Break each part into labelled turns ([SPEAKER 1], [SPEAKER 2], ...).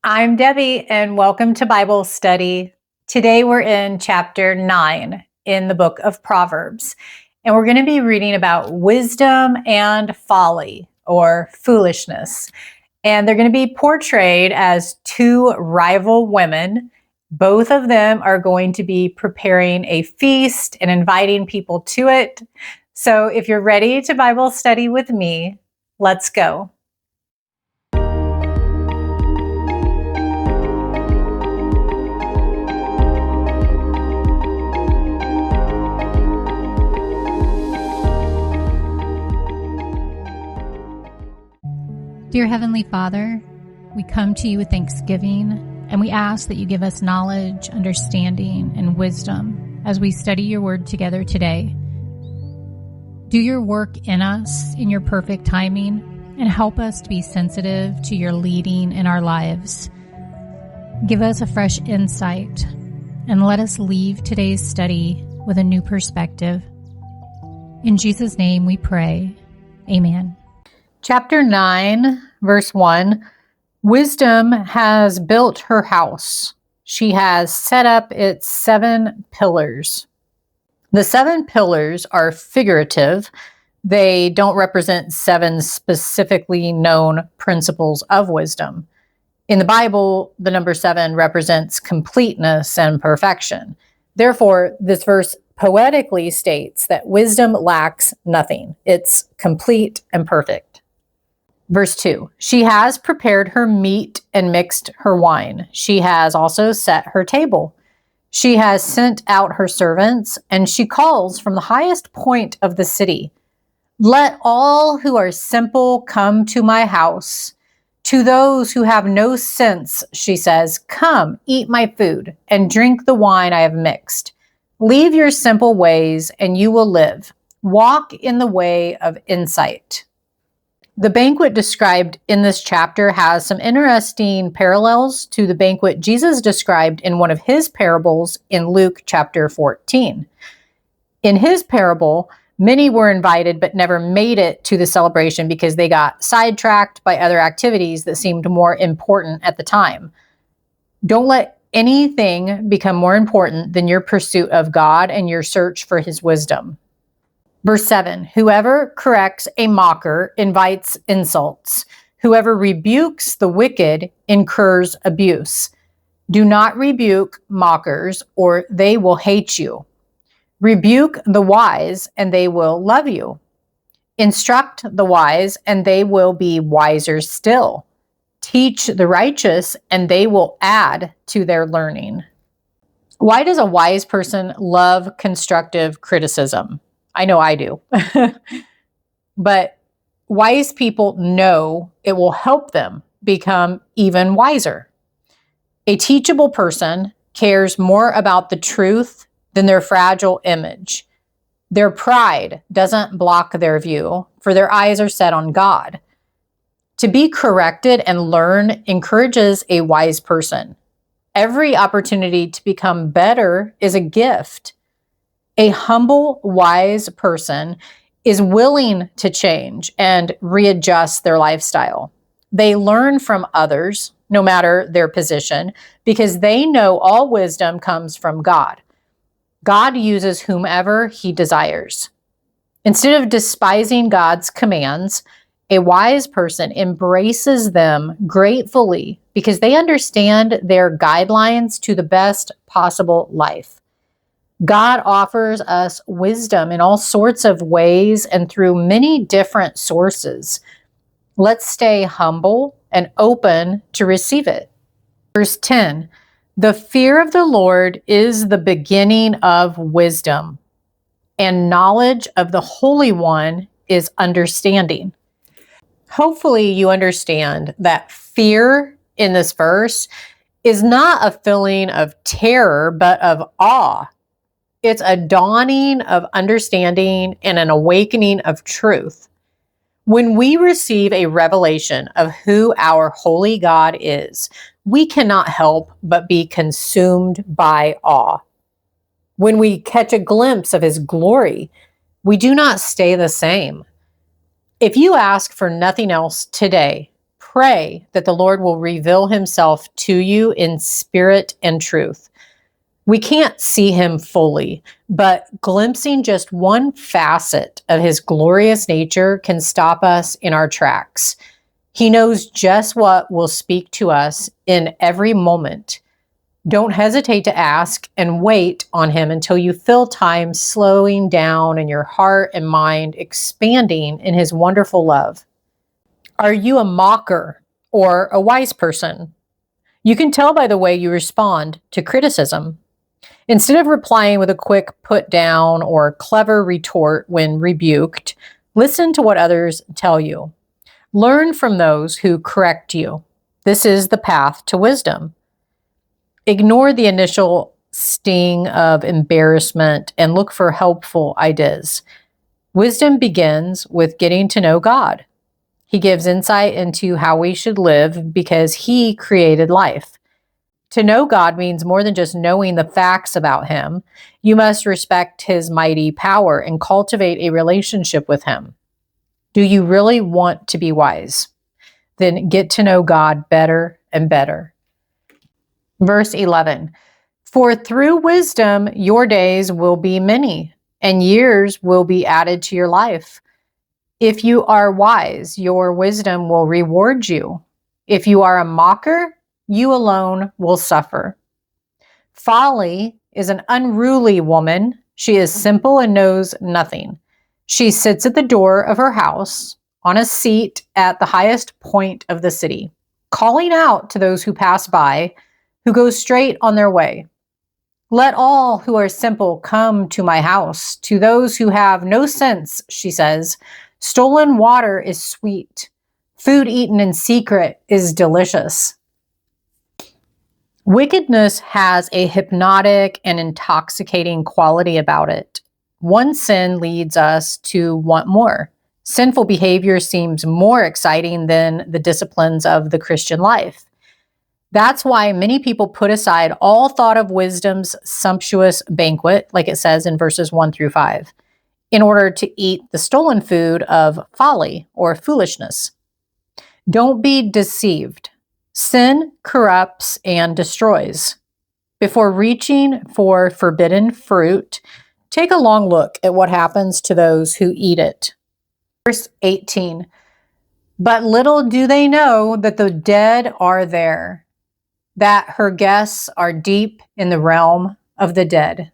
[SPEAKER 1] I'm Debbie, and welcome to Bible study. Today we're in chapter 9 in the book of Proverbs, and we're going to be reading about wisdom and folly or foolishness. And they're going to be portrayed as two rival women. Both of them are going to be preparing a feast and inviting people to it. So if you're ready to Bible study with me, let's go.
[SPEAKER 2] Dear Heavenly Father, we come to you with thanksgiving, and we ask that you give us knowledge, understanding, and wisdom as we study your word together today. Do your work in us in your perfect timing, and help us to be sensitive to your leading in our lives. Give us a fresh insight, and let us leave today's study with a new perspective. In Jesus' name we pray. Amen.
[SPEAKER 1] Chapter 9, verse 1, wisdom has built her house. She has set up its 7 pillars. The 7 pillars are figurative. They don't represent 7 specifically known principles of wisdom. In the Bible, the number 7 represents completeness and perfection. Therefore, this verse poetically states that wisdom lacks nothing. It's complete and perfect. Verse 2, she has prepared her meat and mixed her wine. She has also set her table. She has sent out her servants, and she calls from the highest point of the city. Let all who are simple come to my house. To those who have no sense, she says, come, eat my food, and drink the wine I have mixed. Leave your simple ways, and you will live. Walk in the way of insight. The banquet described in this chapter has some interesting parallels to the banquet Jesus described in one of his parables in Luke chapter 14. In his parable, many were invited but never made it to the celebration because they got sidetracked by other activities that seemed more important at the time. Don't let anything become more important than your pursuit of God and your search for his wisdom. Verse 7, whoever corrects a mocker invites insults. Whoever rebukes the wicked incurs abuse. Do not rebuke mockers, or they will hate you. Rebuke the wise, and they will love you. Instruct the wise, and they will be wiser still. Teach the righteous, and they will add to their learning. Why does a wise person love constructive criticism? I know I do. But wise people know it will help them become even wiser. A teachable person cares more about the truth than their fragile image. Their pride doesn't block their view, for their eyes are set on God. To be corrected and learn encourages a wise person. Every opportunity to become better is a gift. A humble, wise person is willing to change and readjust their lifestyle. They learn from others, no matter their position, because they know all wisdom comes from God. God uses whomever he desires. Instead of despising God's commands, a wise person embraces them gratefully because they understand their guidelines to the best possible life. God offers us wisdom in all sorts of ways and through many different sources. Let's stay humble and open to receive it. Verse 10, the fear of the Lord is the beginning of wisdom, and knowledge of the Holy One is understanding. Hopefully you understand that fear in this verse is not a feeling of terror, but of awe. It's a dawning of understanding and an awakening of truth. When we receive a revelation of who our holy God is, we cannot help but be consumed by awe. When we catch a glimpse of his glory, we do not stay the same. If you ask for nothing else today, pray that the Lord will reveal himself to you in spirit and truth. We can't see him fully, but glimpsing just one facet of his glorious nature can stop us in our tracks. He knows just what will speak to us in every moment. Don't hesitate to ask and wait on him until you feel time slowing down and your heart and mind expanding in his wonderful love. Are you a mocker or a wise person? You can tell by the way you respond to criticism. Instead of replying with a quick put down or clever retort when rebuked, listen to what others tell you. Learn from those who correct you. This is the path to wisdom. Ignore the initial sting of embarrassment and look for helpful ideas. Wisdom begins with getting to know God. He gives insight into how we should live because he created life. To know God means more than just knowing the facts about him. You must respect his mighty power and cultivate a relationship with him. Do you really want to be wise? Then get to know God better and better. Verse 11, for through wisdom your days will be many, and years will be added to your life. If you are wise, your wisdom will reward you. If you are a mocker, you alone will suffer. Folly is an unruly woman. She is simple and knows nothing. She sits at the door of her house on a seat at the highest point of the city, calling out to those who pass by, who go straight on their way. Let all who are simple come to my house. To those who have no sense, she says, stolen water is sweet. Food eaten in secret is delicious. Wickedness has a hypnotic and intoxicating quality about it. One sin leads us to want more. Sinful behavior seems more exciting than the disciplines of the Christian life. That's why many people put aside all thought of wisdom's sumptuous banquet, like it says in verses 1 through 5, in order to eat the stolen food of folly or foolishness. Don't be deceived. Sin corrupts and destroys. Before reaching for forbidden fruit, take a long look at what happens to those who eat it. Verse 18, but little do they know that the dead are there, that her guests are deep in the realm of the dead.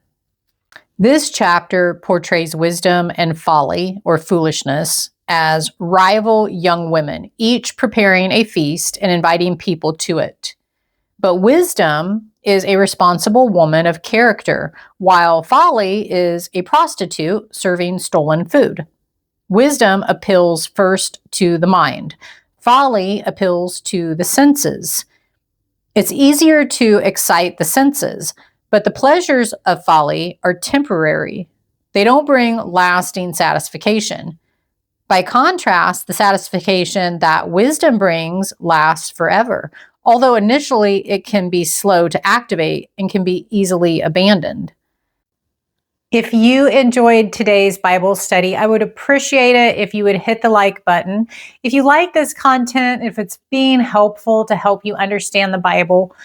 [SPEAKER 1] This chapter portrays wisdom and folly or foolishness as rival young women, each preparing a feast and inviting people to it. But wisdom is a responsible woman of character, while folly is a prostitute serving stolen food. Wisdom appeals first to the mind. Folly appeals to the senses. It's easier to excite the senses, but the pleasures of folly are temporary. They don't bring lasting satisfaction. By contrast, the satisfaction that wisdom brings lasts forever, although initially it can be slow to activate and can be easily abandoned. If you enjoyed today's Bible study, I would appreciate it if you would hit the like button. If you like this content, if it's being helpful to help you understand the Bible,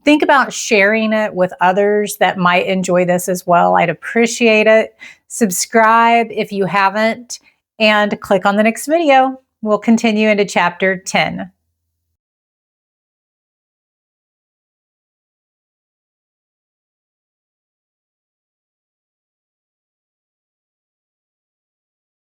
[SPEAKER 1] think about sharing it with others that might enjoy this as well. I'd appreciate it. Subscribe if you haven't, and click on the next video. We'll continue into chapter 10.